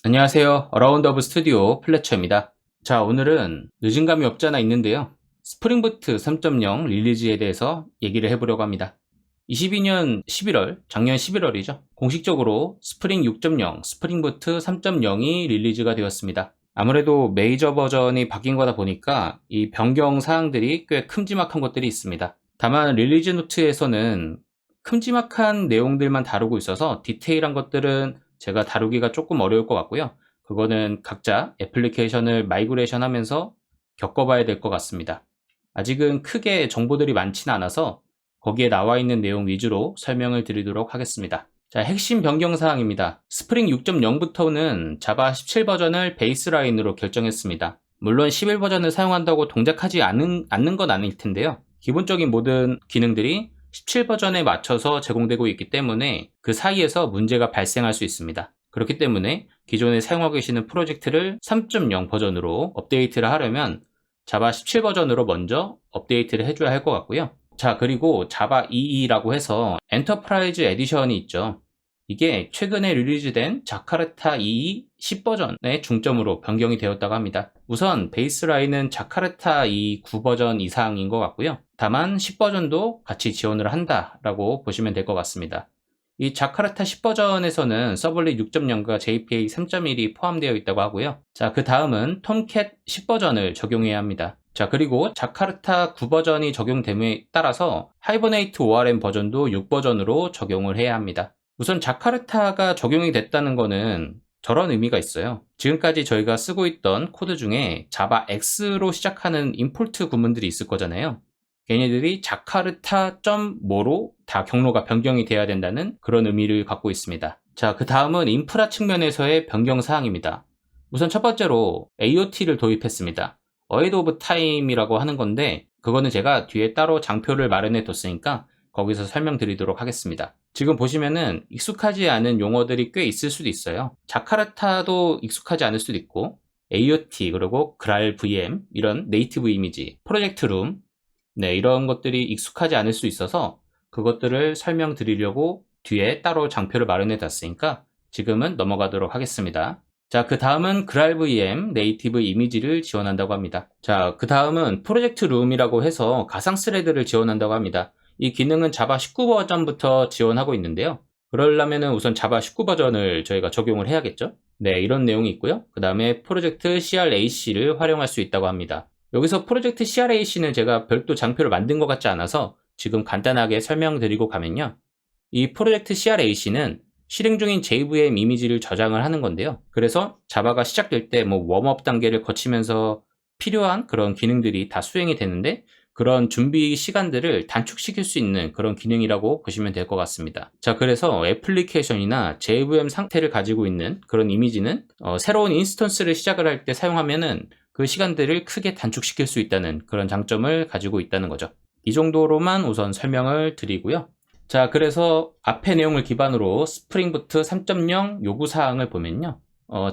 안녕하세요. 어라운드 오브 스튜디오 플래처입니다. 자, 오늘은 늦은 감이 없지 않아 있는데요. 스프링부트 3.0 릴리즈에 대해서 얘기를 해보려고 합니다. 22년 11월, 작년 11월이죠. 공식적으로 스프링 6.0, 스프링부트 3.0이 릴리즈가 되었습니다. 아무래도 메이저 버전이 바뀐 거다 보니까 이 변경 사항들이 꽤 큼지막한 것들이 있습니다. 다만 릴리즈 노트에서는 큼지막한 내용들만 다루고 있어서 디테일한 것들은 제가 다루기가 조금 어려울 것 같고요. 그거는 각자 애플리케이션을 마이그레이션 하면서 겪어봐야 될 것 같습니다. 아직은 크게 정보들이 많지는 않아서 거기에 나와 있는 내용 위주로 설명을 드리도록 하겠습니다. 자, 핵심 변경 사항입니다. 스프링 6.0부터는 자바 17 버전을 베이스라인으로 결정했습니다. 물론 11 버전을 사용한다고 동작하지 않는 건 아닐 텐데요. 기본적인 모든 기능들이 17 버전에 맞춰서 제공되고 있기 때문에 그 사이에서 문제가 발생할 수 있습니다. 그렇기 때문에 기존에 사용하고 계시는 프로젝트를 3.0 버전으로 업데이트를 하려면 자바 17 버전으로 먼저 업데이트를 해줘야 할 것 같고요. 자, 그리고 자바 2.2라고 해서 엔터프라이즈 에디션이 있죠. 이게 최근에 릴리즈된 자카르타 2.2 10버전의 중점으로 변경이 되었다고 합니다. 우선 베이스라인은 자카르타 2 9버전 이상인 것 같고요. 다만 10버전도 같이 지원을 한다라고 보시면 될 것 같습니다. 이 자카르타 10버전에서는 서블릿 6.0과 JPA 3.1이 포함되어 있다고 하고요. 자, 그 다음은 톰캣 10버전을 적용해야 합니다. 자, 그리고 자카르타 9버전이 적용됨에 따라서 하이버네이트 ORM 버전도 6버전으로 적용을 해야 합니다. 우선 자카르타가 적용이 됐다는 거는 저런 의미가 있어요. 지금까지 저희가 쓰고 있던 코드 중에 자바 X로 시작하는 임포트 구문들이 있을 거잖아요. 걔네들이 자카르타.mo로 다 경로가 변경이 돼야 된다는 그런 의미를 갖고 있습니다. 자, 그 다음은 인프라 측면에서의 변경 사항입니다. 우선 첫 번째로 AOT를 도입했습니다. 어헤드 오브 타임이라고 하는 건데 그거는 제가 뒤에 따로 장표를 마련해 뒀으니까 거기서 설명드리도록 하겠습니다. 지금 보시면은 익숙하지 않은 용어들이 꽤 있을 수도 있어요. 자카르타도 익숙하지 않을 수도 있고 AOT 그리고 그랄 VM 이런 네이티브 이미지, 프로젝트 룸 이런 것들이 익숙하지 않을 수 있어서 그것들을 설명드리려고 뒤에 따로 장표를 마련해 뒀으니까 지금은 넘어가도록 하겠습니다. 자, 그 다음은 그랄 VM 네이티브 이미지를 지원한다고 합니다. 자, 그 다음은 프로젝트 룸이라고 해서 가상 스레드를 지원한다고 합니다. 이 기능은 자바 19 버전부터 지원하고 있는데요. 그러려면 우선 자바 19 버전을 저희가 적용을 해야겠죠? 네, 이런 내용이 있고요. 그 다음에 프로젝트 CRAC를 활용할 수 있다고 합니다. 여기서 프로젝트 CRAC는 제가 별도 장표를 만든 것 같지 않아서 지금 간단하게 설명드리고 가면요. 이 프로젝트 CRAC는 실행 중인 JVM 이미지를 저장을 하는 건데요. 그래서 자바가 시작될 때 웜업 단계를 거치면서 필요한 그런 기능들이 다 수행이 되는데 그런 준비 시간들을 단축시킬 수 있는 그런 기능이라고 보시면 될 것 같습니다. 자, 그래서 애플리케이션이나 JVM 상태를 가지고 있는 그런 이미지는 새로운 인스턴스를 시작을 할 때 사용하면은 그 시간들을 크게 단축시킬 수 있다는 그런 장점을 가지고 있다는 거죠. 이 정도로만 우선 설명을 드리고요. 자, 그래서 앞의 내용을 기반으로 스프링부트 3.0 요구사항을 보면요.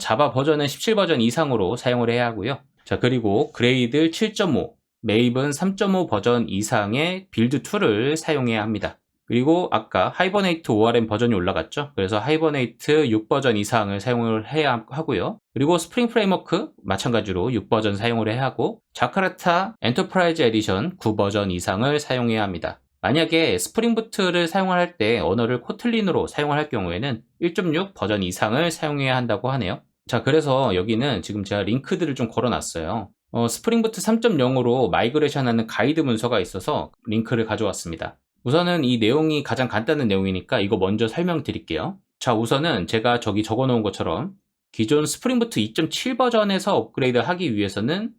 자바 버전은 17 버전 이상으로 사용을 해야 하고요. 자, 그리고 그레이드 7.5, 메이븐 3.5 버전 이상의 빌드 툴을 사용해야 합니다. 그리고 아까 하이버네이트 ORM 버전이 올라갔죠. 그래서 하이버네이트 6버전 이상을 사용을 해야 하고요. 그리고 스프링 프레임워크 마찬가지로 6버전 사용을 해야 하고 자카르타 엔터프라이즈 에디션 9버전 이상을 사용해야 합니다. 만약에 스프링부트를 사용할 때 언어를 코틀린으로 사용을 할 경우에는 1.6 버전 이상을 사용해야 한다고 하네요. 자, 그래서 여기는 지금 제가 링크들을 좀 걸어놨어요. 스프링부트 3.0으로 마이그레이션하는 가이드 문서가 있어서 링크를 가져왔습니다. 우선은 이 내용이 가장 간단한 내용이니까 이거 먼저 설명드릴게요. 자, 우선은 제가 저기 적어놓은 것처럼 기존 스프링부트 2.7 버전에서 업그레이드 하기 위해서는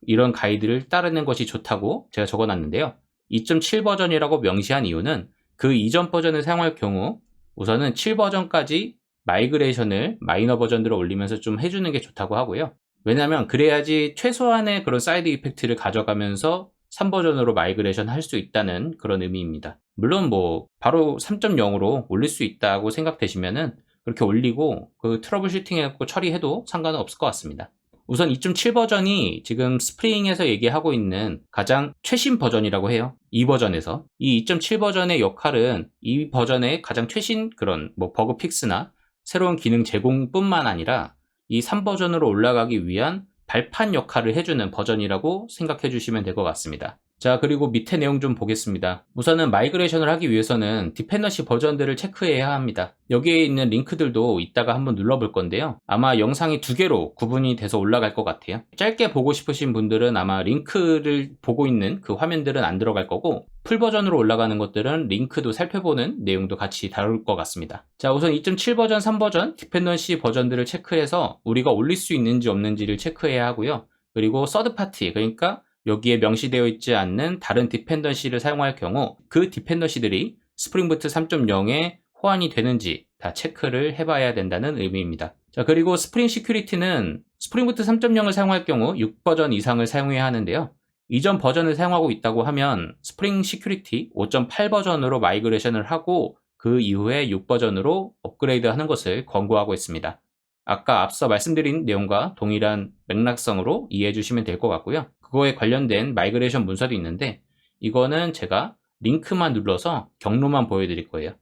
이런 가이드를 따르는 것이 좋다고 제가 적어놨는데요. 2.7 버전이라고 명시한 이유는 그 이전 버전을 사용할 경우 우선은 7 버전까지 마이그레이션을 마이너 버전들을 올리면서 좀 해주는 게 좋다고 하고요. 왜냐하면 그래야지 최소한의 그런 사이드 이펙트를 가져가면서 3버전으로 마이그레이션 할 수 있다는 그런 의미입니다. 물론 바로 3.0으로 올릴 수 있다고 생각되시면은 그렇게 올리고 그 트러블 슈팅 해갖고 처리해도 상관은 없을 것 같습니다. 우선 2.7 버전이 지금 스프링에서 얘기하고 있는 가장 최신 버전이라고 해요. 이 버전에서. 이 2.7 버전의 역할은 이 버전의 가장 최신 그런 뭐 버그 픽스나 새로운 기능 제공뿐만 아니라 이 3버전으로 올라가기 위한 발판 역할을 해주는 버전이라고 생각해 주시면 될 것 같습니다. 자, 그리고 밑에 내용 좀 보겠습니다. 우선은 마이그레이션을 하기 위해서는 디펜던시 버전들을 체크해야 합니다. 여기에 있는 링크들도 이따가 한번 눌러볼 건데요. 아마 영상이 두 개로 구분이 돼서 올라갈 것 같아요. 짧게 보고 싶으신 분들은 아마 링크를 보고 있는 그 화면들은 안 들어갈 거고, 풀 버전으로 올라가는 것들은 링크도 살펴보는 내용도 같이 다룰 것 같습니다. 자, 우선 2.7 버전, 3버전 디펜던시 버전들을 체크해서 우리가 올릴 수 있는지 없는지를 체크해야 하고요. 그리고 서드 파티, 그러니까 여기에 명시되어 있지 않는 다른 디펜던시를 사용할 경우 그 디펜던시들이 스프링부트 3.0에 호환이 되는지 다 체크를 해봐야 된다는 의미입니다. 자, 그리고 스프링 시큐리티는 스프링부트 3.0을 사용할 경우 6버전 이상을 사용해야 하는데요. 이전 버전을 사용하고 있다고 하면 스프링 시큐리티 5.8 버전으로 마이그레이션을 하고 그 이후에 6버전으로 업그레이드 하는 것을 권고하고 있습니다. 아까 앞서 말씀드린 내용과 동일한 맥락성으로 이해해 주시면 될 것 같고요. 그거에 관련된 마이그레이션 문서도 있는데 이거는 제가 링크만 눌러서 경로만 보여드릴 거예요.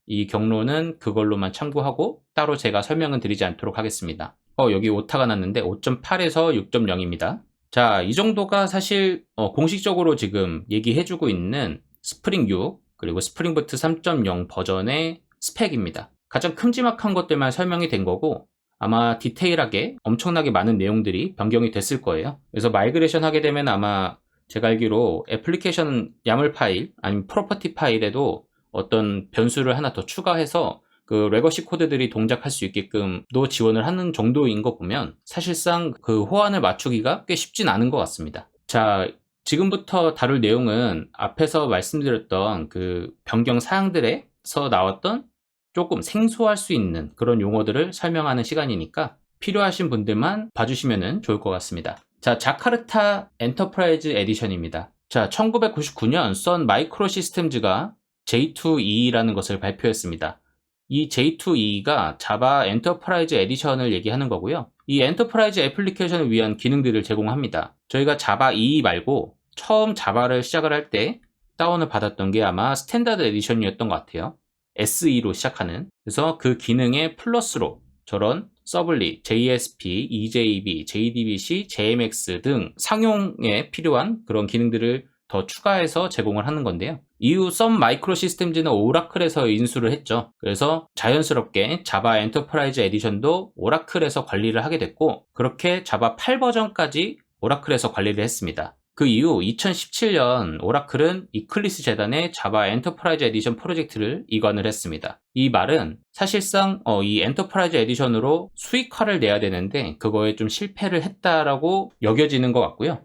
이 경로는 그걸로만 참고하고 따로 제가 설명은 드리지 않도록 하겠습니다. 여기 오타가 났는데 5.8에서 6.0입니다. 자, 이 정도가 사실 공식적으로 지금 얘기해주고 있는 스프링 6 그리고 스프링부트 3.0 버전의 스펙입니다. 가장 큼지막한 것들만 설명이 된 거고 아마 디테일하게 엄청나게 많은 내용들이 변경이 됐을 거예요. 그래서 마이그레이션 하게 되면 아마 제가 알기로 애플리케이션 야물 파일 아니면 프로퍼티 파일에도 어떤 변수를 하나 더 추가해서 그 레거시 코드들이 동작할 수 있게끔도 지원을 하는 정도인 거 보면 사실상 그 호환을 맞추기가 꽤 쉽진 않은 것 같습니다. 자, 지금부터 다룰 내용은 앞에서 말씀드렸던 그 변경 사항들에서 나왔던 조금 생소할 수 있는 그런 용어들을 설명하는 시간이니까 필요하신 분들만 봐주시면 좋을 것 같습니다. 자, 자카르타 엔터프라이즈 에디션입니다. 자, 1999년 선 마이크로 시스템즈가 J2EE라는 것을 발표했습니다. 이 J2EE가 자바 엔터프라이즈 에디션을 얘기하는 거고요. 이 엔터프라이즈 애플리케이션을 위한 기능들을 제공합니다. 저희가 자바 EE 말고 처음 자바를 시작을 할 때 다운을 받았던 게 아마 스탠다드 에디션이었던 것 같아요. SE로 시작하는. 그래서 그 기능에 플러스로 저런 서블릿, JSP, EJB, JDBC, JMX 등 상용에 필요한 그런 기능들을 더 추가해서 제공을 하는 건데요. 이후 썬 마이크로 시스템즈는 오라클에서 인수를 했죠. 그래서 자연스럽게 자바 엔터프라이즈 에디션도 오라클에서 관리를 하게 됐고 그렇게 자바 8 버전까지 오라클에서 관리를 했습니다. 그 이후 2017년 오라클은 이클리스 재단의 자바 엔터프라이즈 에디션 프로젝트를 이관을 했습니다. 이 말은 사실상 이 엔터프라이즈 에디션으로 수익화를 내야 되는데 그거에 좀 실패를 했다라고 여겨지는 것 같고요.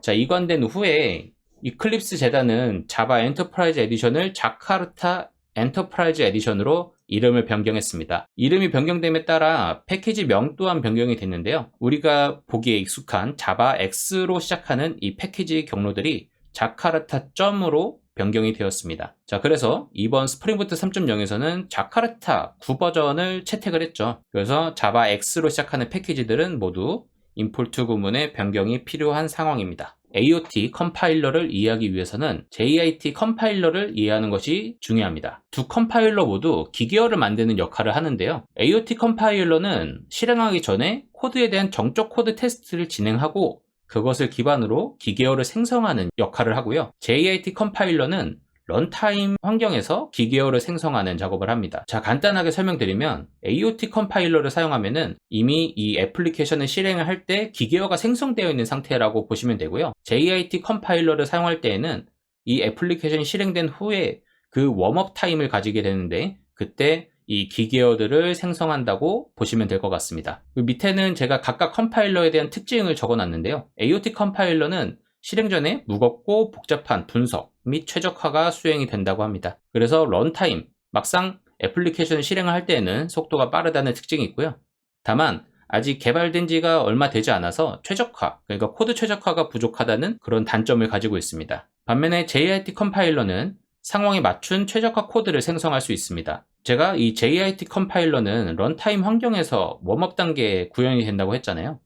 자, 이관된 후에 이클립스 재단은 자바 엔터프라이즈 에디션을 자카르타 엔터프라이즈 에디션으로 이름을 변경했습니다. 이름이 변경됨에 따라 패키지명 또한 변경이 됐는데요. 우리가 보기에 익숙한 자바 X로 시작하는 이 패키지 경로들이 자카르타 점으로 변경이 되었습니다. 자, 그래서 이번 스프링부트 3.0에서는 자카르타 9버전을 채택을 했죠. 그래서 자바 X로 시작하는 패키지들은 모두 임포트 구문의 변경이 필요한 상황입니다. AOT 컴파일러를 이해하기 위해서는 JIT 컴파일러를 이해하는 것이 중요합니다. 두 컴파일러 모두 기계어를 만드는 역할을 하는데요. AOT 컴파일러는 실행하기 전에 코드에 대한 정적 코드 테스트를 진행하고 그것을 기반으로 기계어를 생성하는 역할을 하고요. JIT 컴파일러는 런타임 환경에서 기계어를 생성하는 작업을 합니다. 자, 간단하게 설명드리면 AOT 컴파일러를 사용하면은 이미 이 애플리케이션을 실행을 할 때 기계어가 생성되어 있는 상태라고 보시면 되고요. JIT 컴파일러를 사용할 때에는 이 애플리케이션이 실행된 후에 그 웜업 타임을 가지게 되는데 그때 이 기계어들을 생성한다고 보시면 될 것 같습니다. 그 밑에는 제가 각각 컴파일러에 대한 특징을 적어놨는데요. AOT 컴파일러는 실행 전에 무겁고 복잡한 분석 및 최적화가 수행이 된다고 합니다. 그래서 런타임, 막상 애플리케이션을 실행을 할 때에는 속도가 빠르다는 특징이 있고요. 다만 아직 개발된 지가 얼마 되지 않아서 최적화, 그러니까 코드 최적화가 부족하다는 그런 단점을 가지고 있습니다. 반면에 JIT 컴파일러는 상황에 맞춘 최적화 코드를 생성할 수 있습니다. 제가 이 JIT 컴파일러는 런타임 환경에서 웜업 단계에 구현이 된다고 했잖아요.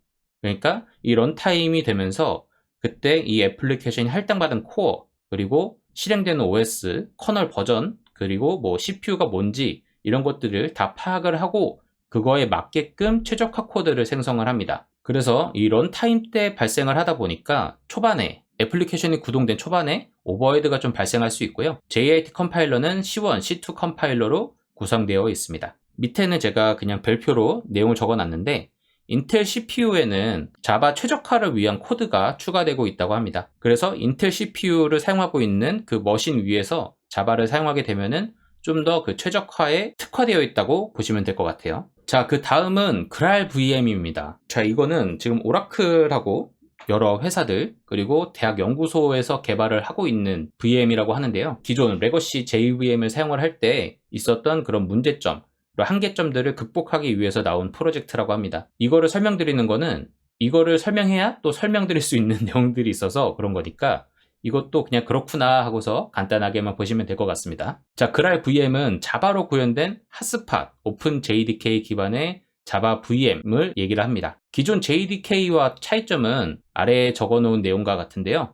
그러니까 이 런타임이 되면서 그때 이 애플리케이션이 할당받은 코어, 그리고 실행되는 OS, 커널 버전, 그리고 뭐 CPU가 뭔지 이런 것들을 다 파악을 하고 그거에 맞게끔 최적화 코드를 생성을 합니다. 그래서 이 런타임 때 발생을 하다 보니까 초반에 애플리케이션이 구동된 초반에 오버헤드가 좀 발생할 수 있고요. JIT 컴파일러는 C1, C2 컴파일러로 구성되어 있습니다. 밑에는 제가 그냥 별표로 내용을 적어놨는데 인텔 CPU에는 자바 최적화를 위한 코드가 추가되고 있다고 합니다. 그래서 인텔 CPU를 사용하고 있는 그 머신 위에서 자바를 사용하게 되면은 좀 더 그 최적화에 특화되어 있다고 보시면 될 것 같아요. 자, 그 다음은 그랄 VM입니다. 자, 이거는 지금 오라클하고 여러 회사들 그리고 대학 연구소에서 개발을 하고 있는 VM이라고 하는데요. 기존 레거시 JVM을 사용을 할 때 있었던 그런 문제점, 한계점들을 극복하기 위해서 나온 프로젝트라고 합니다. 이거를 설명드리는 거는 이거를 설명해야 또 설명드릴 수 있는 내용들이 있어서 그런 거니까 이것도 그냥 그렇구나 하고서 간단하게만 보시면 될 것 같습니다. 자, 그랄 VM은 자바로 구현된 핫스팟 오픈 JDK 기반의 자바 VM을 얘기를 합니다. 기존 JDK와 차이점은 아래에 적어놓은 내용과 같은데요.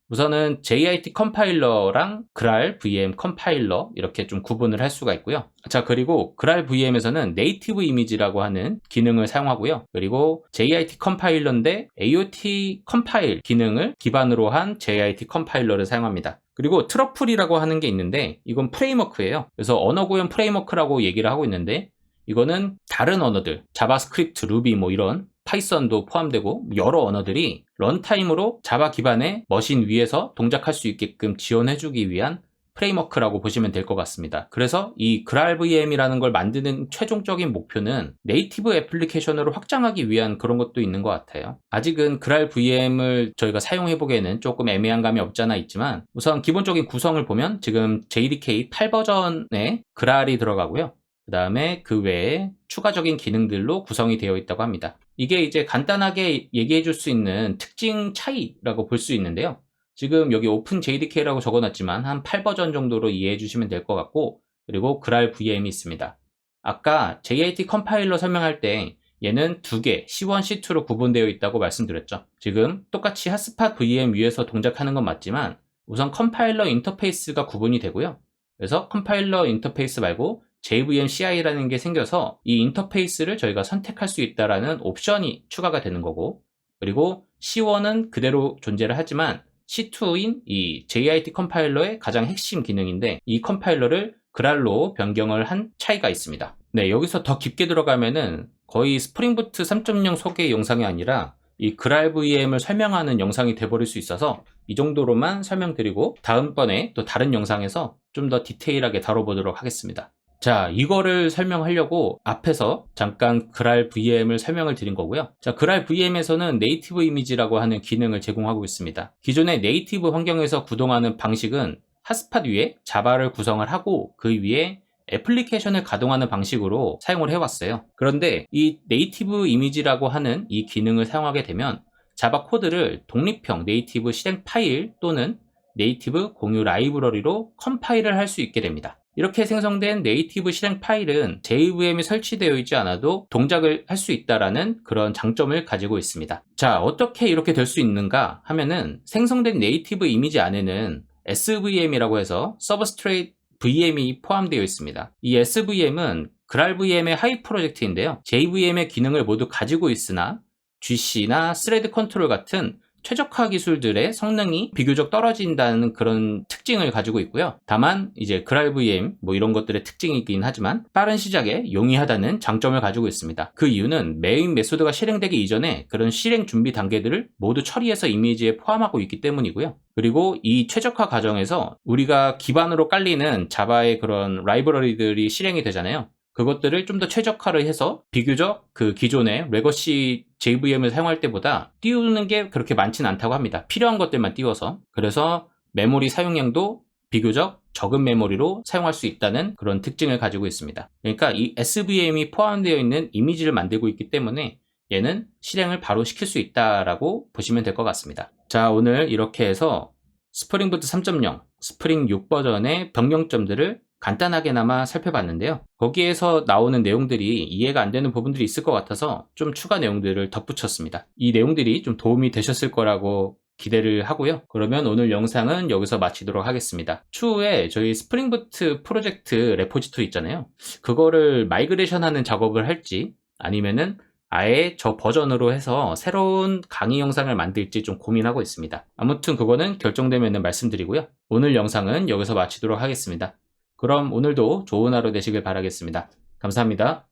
우선은 JIT 컴파일러랑 그랄 VM 컴파일러 이렇게 좀 구분을 할 수가 있고요. 자, 그리고 그랄 VM에서는 네이티브 이미지라고 하는 기능을 사용하고요. 그리고 JIT 컴파일러인데 AOT 컴파일 기능을 기반으로 한 JIT 컴파일러를 사용합니다. 그리고 트러플이라고 하는 게 있는데 이건 프레임워크예요. 그래서 언어 구현 프레임워크라고 얘기를 하고 있는데 이거는 다른 언어들, 자바스크립트, 루비 뭐 이런 파이썬도 포함되고 여러 언어들이 런타임으로 자바 기반의 머신 위에서 동작할 수 있게끔 지원해주기 위한 프레임워크라고 보시면 될 것 같습니다. 그래서 이 GraalVM이라는 걸 만드는 최종적인 목표는 네이티브 애플리케이션으로 확장하기 위한 그런 것도 있는 것 같아요. 아직은 GraalVM을 저희가 사용해보기에는 조금 애매한 감이 없잖아 있지만 우선 기본적인 구성을 보면 지금 JDK 8버전에 그랄이 들어가고요. 그 다음에 그 외에 추가적인 기능들로 구성이 되어 있다고 합니다. 이게 이제 간단하게 얘기해 줄 수 있는 특징 차이라고 볼 수 있는데요. 지금 여기 오픈 JDK라고 적어놨지만 한 8버전 정도로 이해해 주시면 될 것 같고 그리고 그랄 VM이 있습니다. 아까 JIT 컴파일러 설명할 때 얘는 두 개 C1, C2로 구분되어 있다고 말씀드렸죠. 지금 똑같이 핫스팟 VM 위에서 동작하는 건 맞지만 우선 컴파일러 인터페이스가 구분이 되고요. 그래서 컴파일러 인터페이스 말고 JVM CI라는 게 생겨서 이 인터페이스를 저희가 선택할 수 있다라는 옵션이 추가가 되는 거고 그리고 C1은 그대로 존재를 하지만 C2인 이 JIT 컴파일러의 가장 핵심 기능인데 이 컴파일러를 그랄로 변경을 한 차이가 있습니다. 네, 여기서 더 깊게 들어가면은 거의 스프링부트 3.0 소개 영상이 아니라 이 그랄 VM을 설명하는 영상이 돼버릴 수 있어서 이 정도로만 설명드리고 다음번에 또 다른 영상에서 좀 더 디테일하게 다뤄보도록 하겠습니다. 자, 이거를 설명하려고 앞에서 잠깐 그랄 VM을 설명을 드린 거고요. 자, 그랄 VM에서는 네이티브 이미지라고 하는 기능을 제공하고 있습니다. 기존의 네이티브 환경에서 구동하는 방식은 핫스팟 위에 자바를 구성을 하고 그 위에 애플리케이션을 가동하는 방식으로 사용을 해왔어요. 그런데 이 네이티브 이미지라고 하는 이 기능을 사용하게 되면 자바 코드를 독립형 네이티브 실행 파일 또는 네이티브 공유 라이브러리로 컴파일을 할 수 있게 됩니다. 이렇게 생성된 네이티브 실행 파일은 JVM이 설치되어 있지 않아도 동작을 할 수 있다는 그런 장점을 가지고 있습니다. 자, 어떻게 이렇게 될 수 있는가 하면은 생성된 네이티브 이미지 안에는 SVM이라고 해서 서브스트레이트 VM이 포함되어 있습니다. 이 SVM은 GraalVM의 하위 프로젝트인데요. JVM의 기능을 모두 가지고 있으나 GC나 스레드 컨트롤 같은 최적화 기술들의 성능이 비교적 떨어진다는 그런 특징을 가지고 있고요. 다만 이제 GraalVM 뭐 이런 것들의 특징이긴 하지만 빠른 시작에 용이하다는 장점을 가지고 있습니다. 그 이유는 메인 메소드가 실행되기 이전에 그런 실행 준비 단계들을 모두 처리해서 이미지에 포함하고 있기 때문이고요. 그리고 이 최적화 과정에서 우리가 기반으로 깔리는 자바의 그런 라이브러리들이 실행이 되잖아요. 그것들을 좀 더 최적화를 해서 비교적 그 기존의 레거시 JVM을 사용할 때보다 띄우는 게 그렇게 많지는 않다고 합니다. 필요한 것들만 띄워서. 그래서 메모리 사용량도 비교적 적은 메모리로 사용할 수 있다는 그런 특징을 가지고 있습니다. 그러니까 이 SVM이 포함되어 있는 이미지를 만들고 있기 때문에 얘는 실행을 바로 시킬 수 있다라고 보시면 될 것 같습니다. 자, 오늘 이렇게 해서 스프링부트 3.0, 스프링 6 버전의 변경점들을 간단하게나마 살펴봤는데요. 거기에서 나오는 내용들이 이해가 안 되는 부분들이 있을 것 같아서 좀 추가 내용들을 덧붙였습니다. 이 내용들이 좀 도움이 되셨을 거라고 기대를 하고요. 그러면 오늘 영상은 여기서 마치도록 하겠습니다. 추후에 저희 스프링부트 프로젝트 레포지토리 있잖아요. 그거를 마이그레이션 하는 작업을 할지 아니면은 아예 저 버전으로 해서 새로운 강의 영상을 만들지 좀 고민하고 있습니다. 아무튼 그거는 결정되면 말씀드리고요. 오늘 영상은 여기서 마치도록 하겠습니다. 그럼 오늘도 좋은 하루 되시길 바라겠습니다. 감사합니다.